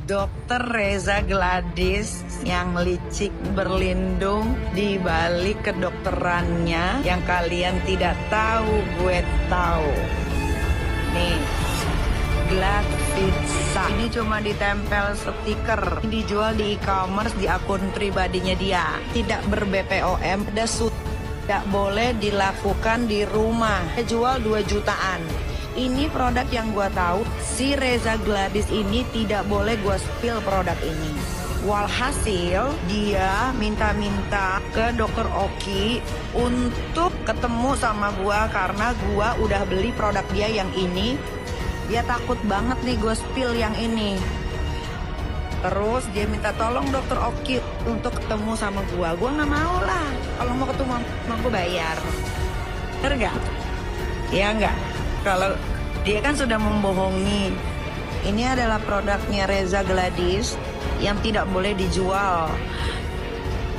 Dokter Reza Gladys yang licik berlindung di balik kedokterannya yang kalian tidak tahu, gue tahu. Nih, Gladvitsa ini cuma ditempel stiker, dijual di e-commerce di akun pribadinya dia, tidak ber-BPOM, tidak boleh dilakukan di rumah, jual 2 jutaan. Ini produk yang gue tahu, si Reza Gladys ini tidak boleh gue spill produk ini. Walhasil dia minta-minta ke Dokter Oki untuk ketemu sama gue karena gue udah beli produk dia yang ini. Dia takut banget nih gue spill yang ini. Terus dia minta tolong Dokter Oki untuk ketemu sama gue. Gue nggak mau lah. Kalau mau ketemu sama gue bayar. Bener nggak? Ya nggak. Kalau dia kan sudah membohongi. Ini adalah produknya Reza Gladys yang tidak boleh dijual.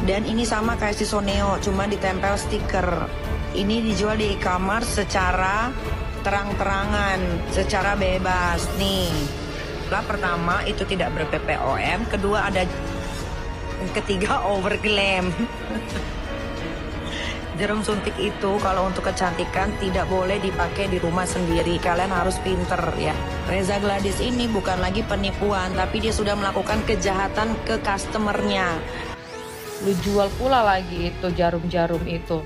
Dan ini sama kayak si Soneo, cuma ditempel stiker. Ini dijual di e-commerce secara terang-terangan, secara bebas. Nih, pertama itu tidak ber-BPOM, kedua ada, ketiga overclaim. Jarum suntik itu kalau untuk kecantikan tidak boleh dipakai di rumah sendiri. Kalian harus pinter ya. Reza Gladys ini bukan lagi penipuan, tapi dia sudah melakukan kejahatan ke customernya. Lu jual pula lagi itu jarum-jarum itu.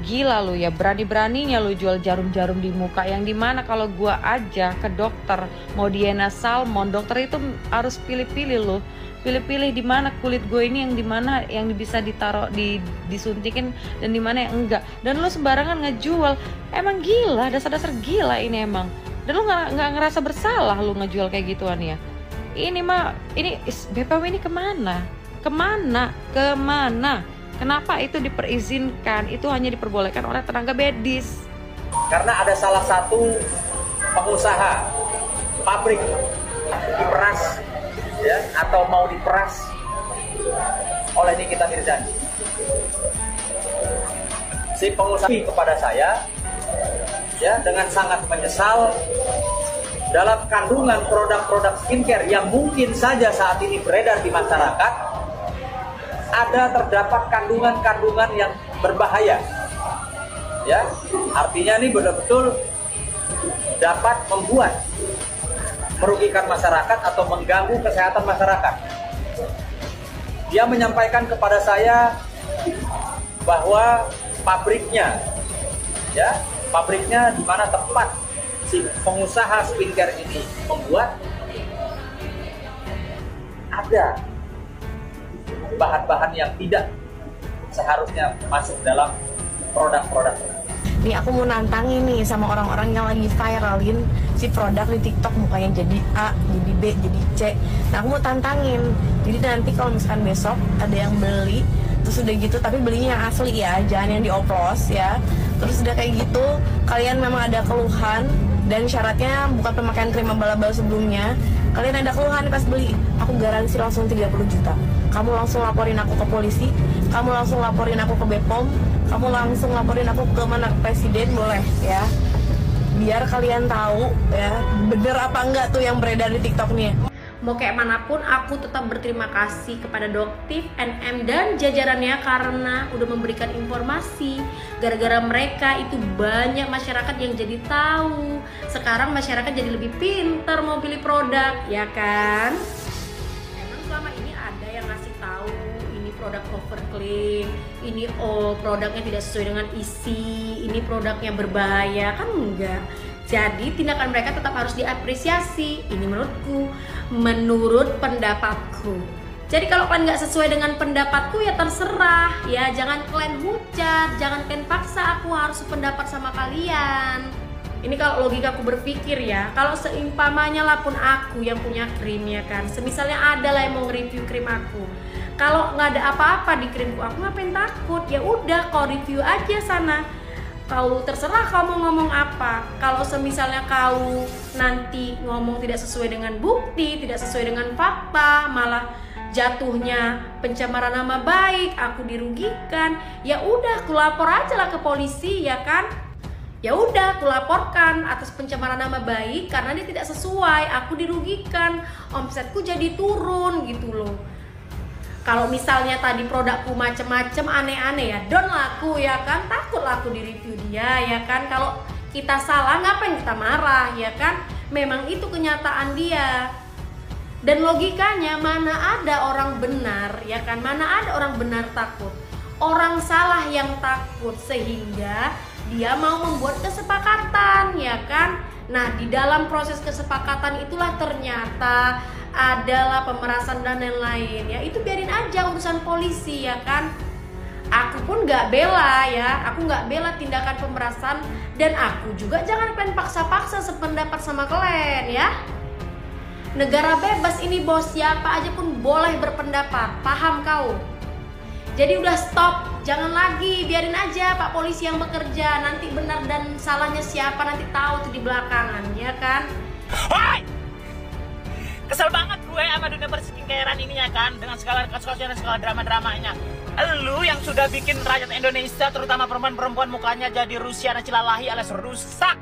Gila lu ya, berani-beraninya lu jual jarum-jarum di muka. Yang dimana kalau gua aja ke dokter mau Diana Salmon, dokter itu harus pilih-pilih lu. Pilih-pilih di mana kulit gue ini yang dimana yang bisa ditaruh disuntikin dan di mana yang enggak. Dan lu sembarangan ngejual. Emang gila, dasar-dasar gila ini emang. Dan lu nggak ngerasa bersalah lu ngejual kayak gituan ya. Ini mah ini BPOM ini kemana? Kemana? Kenapa itu diperizinkan? Itu hanya diperbolehkan oleh tenaga medis. Karena ada salah satu pengusaha pabrik diperas ya, atau mau diperas oleh Nikita Mirzani. Si pengusaha kepada saya ya dengan sangat menyesal dalam kandungan produk-produk skincare yang mungkin saja saat ini beredar di masyarakat terdapat kandungan-kandungan yang berbahaya. Ya, artinya ini betul-betul dapat membuat merugikan masyarakat atau mengganggu kesehatan masyarakat. Dia menyampaikan kepada saya bahwa pabriknya di mana tempat si pengusaha skincare ini membuat ada bahan-bahan yang tidak seharusnya masuk dalam produk-produk. Nih aku mau nantangin nih sama orang-orang yang lagi viralin si produk di TikTok, mukanya jadi A, jadi B, jadi C. Nah aku mau tantangin. Jadi nanti kalau misalkan besok ada yang beli, terus udah gitu tapi belinya yang asli ya, jangan yang dioplos ya. Terus udah kayak gitu, kalian memang ada keluhan dan syaratnya bukan pemakaian krim abal-abal sebelumnya. Kalian ada keluhan pas beli, aku garansi langsung 30 juta. Kamu langsung laporin aku ke polisi, kamu langsung laporin aku ke BPOM, kamu langsung laporin aku ke mana, presiden boleh ya. Biar kalian tahu ya, bener apa enggak tuh yang beredar di TikTok nih. Mau kayak manapun, aku tetap berterima kasih kepada Doktiv, NM dan jajarannya karena udah memberikan informasi. Gara-gara mereka itu banyak masyarakat yang jadi tahu. Sekarang masyarakat jadi lebih pintar mau pilih produk, ya kan? Emang selama ini ada yang ngasih tahu ini produk overclaim, ini produknya tidak sesuai dengan isi, ini produknya berbahaya, kan enggak. Jadi tindakan mereka tetap harus diapresiasi. Ini menurut pendapatku. Jadi kalau kalian nggak sesuai dengan pendapatku ya terserah ya. Jangan kalian hujat, jangan kalian paksa aku harus sependapat sama kalian. Ini kalau logikaku berpikir ya. Kalau seumpamanya lah pun aku yang punya krim ya kan. Semisalnya ada lah yang mau nge-review krim aku. Kalau nggak ada apa-apa di krimku, aku ngapain takut? Ya udah, kau review aja sana. Kau terserah kamu ngomong apa. Kalau semisalnya kau nanti ngomong tidak sesuai dengan bukti, tidak sesuai dengan fakta, malah jatuhnya pencemaran nama baik, aku dirugikan, ya udah aku lapor aja lah ke polisi ya kan. Ya udah, aku laporkan atas pencemaran nama baik karena dia tidak sesuai, aku dirugikan, omsetku jadi turun gitu loh. Kalau misalnya tadi produkku macem-macem aneh-aneh ya, don't laku ya kan, takut laku di review dia ya kan. Kalau kita salah ngapain kita marah ya kan, memang itu kenyataan dia. Dan logikanya mana ada orang benar ya kan, mana ada orang benar takut, orang salah yang takut, sehingga dia mau membuat kesepakatan ya kan. Nah, di dalam proses kesepakatan itulah ternyata adalah pemerasan dan lain-lain ya. Itu biarin aja urusan polisi ya kan. Aku pun gak bela ya, aku gak bela tindakan pemerasan, dan aku juga jangan pengen paksa-paksa sependapat sama kalian ya. Negara bebas ini bos, siapa aja pun boleh berpendapat, paham kau? Jadi udah stop, jangan lagi, biarin aja Pak Polisi yang bekerja. Nanti benar dan salahnya siapa nanti tahu tuh di belakangan, ya kan? Hai! Kesel banget gue sama dunia perskincarean ini ya kan, dengan segala kasus-kasusnya dan segala drama-dramanya. Lu yang sudah bikin rakyat Indonesia, terutama perempuan-perempuan, mukanya jadi Rusia dan Cilalahi alias rusak.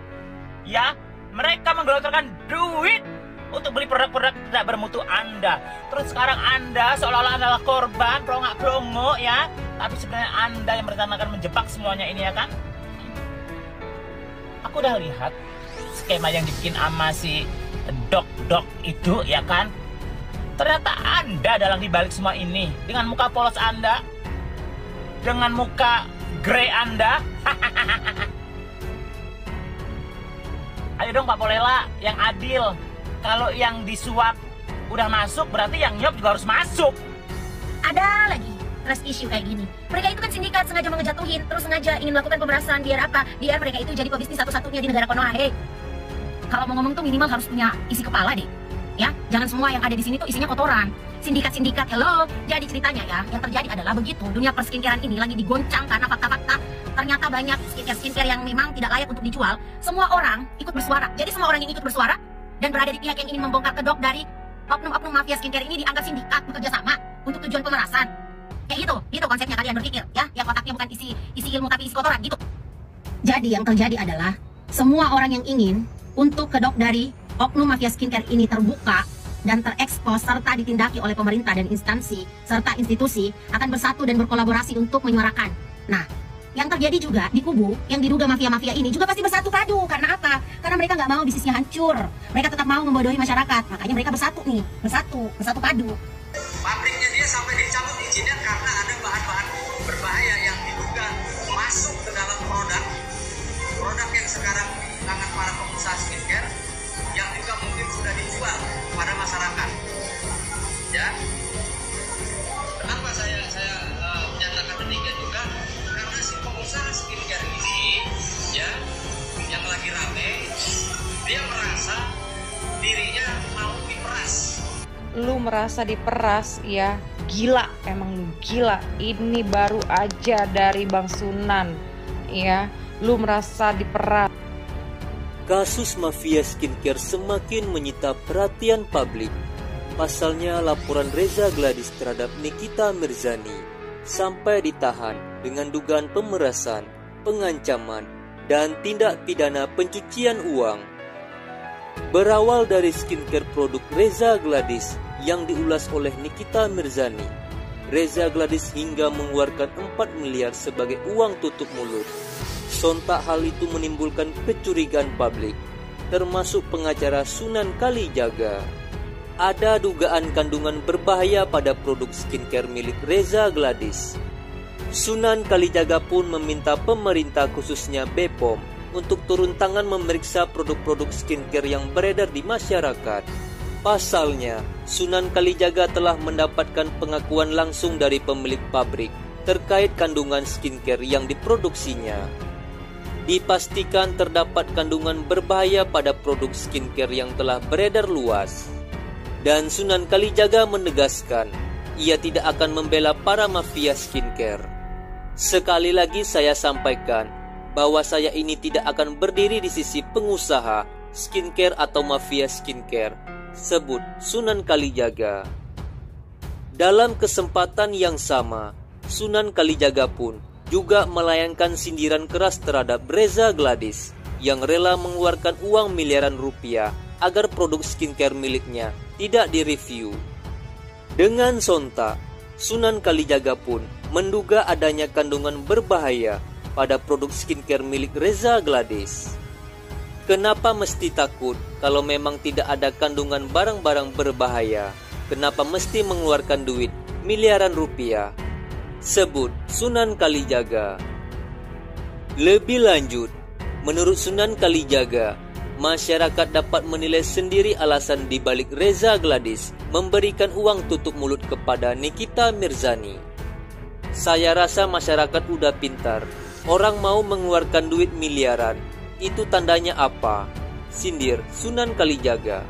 Ya, mereka menggelontorkan duit untuk beli produk-produk tidak bermutu Anda. Terus sekarang Anda seolah-olah adalah korban, pelongak-pelongo ya. Tapi sebenarnya Anda yang merencanakan menjebak semuanya ini ya kan. Aku udah lihat skema yang dibikin sama si dok-dok itu ya kan. Ternyata Anda dalam dibalik semua ini, dengan muka polos Anda, dengan muka grey Anda. Ayo dong Pak Polela, yang adil. Kalau yang disuap udah masuk, berarti yang nyop juga harus masuk. Ada lagi trust issue kayak gini. Mereka itu kan sindikat, sengaja mengejatuhin, terus sengaja ingin melakukan pemerasan. Biar apa? Biar mereka itu jadi pebisnis satu-satunya di negara Konoha. Kalau mau ngomong tuh minimal harus punya isi kepala deh. Ya, jangan semua yang ada di sini tuh isinya kotoran. Sindikat-sindikat, hello. Jadi ceritanya ya, yang terjadi adalah begitu. Dunia perskincarean ini lagi digoncang karena fakta-fakta. Ternyata banyak skincare yang memang tidak layak untuk dijual. Semua orang ikut bersuara. Jadi semua orang yang ikut bersuara dan berada di pihak yang ingin membongkar kedok dari oknum-oknum mafia skincare ini dianggap sindikat bekerja sama untuk tujuan pemerasan. Kayak gitu konsepnya kalian berpikir ya, yang otaknya bukan isi ilmu tapi isi kotoran gitu. Jadi yang terjadi adalah semua orang yang ingin untuk kedok dari oknum mafia skincare ini terbuka dan terekspos serta ditindaki oleh pemerintah dan instansi serta institusi akan bersatu dan berkolaborasi untuk menyuarakan. Nah, yang terjadi juga di kubu yang diduga mafia-mafia ini juga pasti bersatu padu. Karena apa? Karena mereka nggak mau bisnisnya hancur. Mereka tetap mau membodohi masyarakat. Makanya mereka bersatu nih, bersatu padu. Pabriknya dia sampai dicabut izinnya karena ada bahan-bahan berbahaya yang diduga masuk ke dalam produk yang sekarang di tangan para pengusaha skincare, yang juga mungkin sudah dijual kepada masyarakat. Ya, kenapa saya menyatakan demikian juga? Karena si pengusaha skincare ini, ya, yang lagi rame, dia merasa dirinya mau diperas. Lu merasa diperas ya, gila, emang lu gila. Ini baru aja dari Bang Sunan ya, lu merasa diperas. Kasus mafia skincare semakin menyita perhatian publik. Pasalnya laporan Reza Gladys terhadap Nikita Mirzani sampai ditahan dengan dugaan pemerasan, pengancaman, dan tindak pidana pencucian uang. Berawal dari skincare produk Reza Gladys yang diulas oleh Nikita Mirzani, Reza Gladys hingga mengeluarkan 4 miliar sebagai uang tutup mulut. Sontak hal itu menimbulkan kecurigaan publik, termasuk pengacara Sunan Kalijaga. Ada dugaan kandungan berbahaya pada produk skincare milik Reza Gladys. Sunan Kalijaga pun meminta pemerintah khususnya BPOM untuk turun tangan memeriksa produk-produk skincare yang beredar di masyarakat. Pasalnya, Sunan Kalijaga telah mendapatkan pengakuan langsung dari pemilik pabrik terkait kandungan skincare yang diproduksinya. Dipastikan terdapat kandungan berbahaya pada produk skincare yang telah beredar luas. Dan Sunan Kalijaga menegaskan, ia tidak akan membela para mafia skincare. Sekali lagi saya sampaikan bahwa saya ini tidak akan berdiri di sisi pengusaha skincare atau mafia skincare, sebut Sunan Kalijaga. Dalam kesempatan yang sama, Sunan Kalijaga pun juga melayangkan sindiran keras terhadap Reza Gladys yang rela mengeluarkan uang miliaran rupiah agar produk skincare miliknya tidak direview. Dengan sontak, Sunan Kalijaga pun menduga adanya kandungan berbahaya pada produk skincare milik Reza Gladys. Kenapa mesti takut kalau memang tidak ada kandungan barang-barang berbahaya? Kenapa mesti mengeluarkan duit miliaran rupiah? Sebut Sunan Kalijaga. Lebih lanjut, menurut Sunan Kalijaga, masyarakat dapat menilai sendiri alasan dibalik Reza Gladys memberikan uang tutup mulut kepada Nikita Mirzani. Saya rasa masyarakat udah pintar. Orang mau mengeluarkan duit miliaran, itu tandanya apa? Sindir Sunan Kalijaga.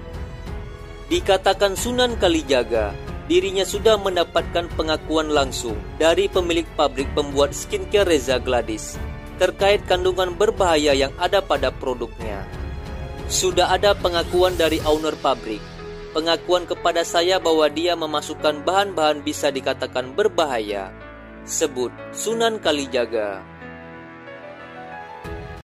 Dikatakan Sunan Kalijaga, dirinya sudah mendapatkan pengakuan langsung dari pemilik pabrik pembuat skincare Reza Gladys terkait kandungan berbahaya yang ada pada produknya. Sudah ada pengakuan dari owner pabrik, pengakuan kepada saya bahwa dia memasukkan bahan-bahan bisa dikatakan berbahaya. Sebut Sunan Kalijaga.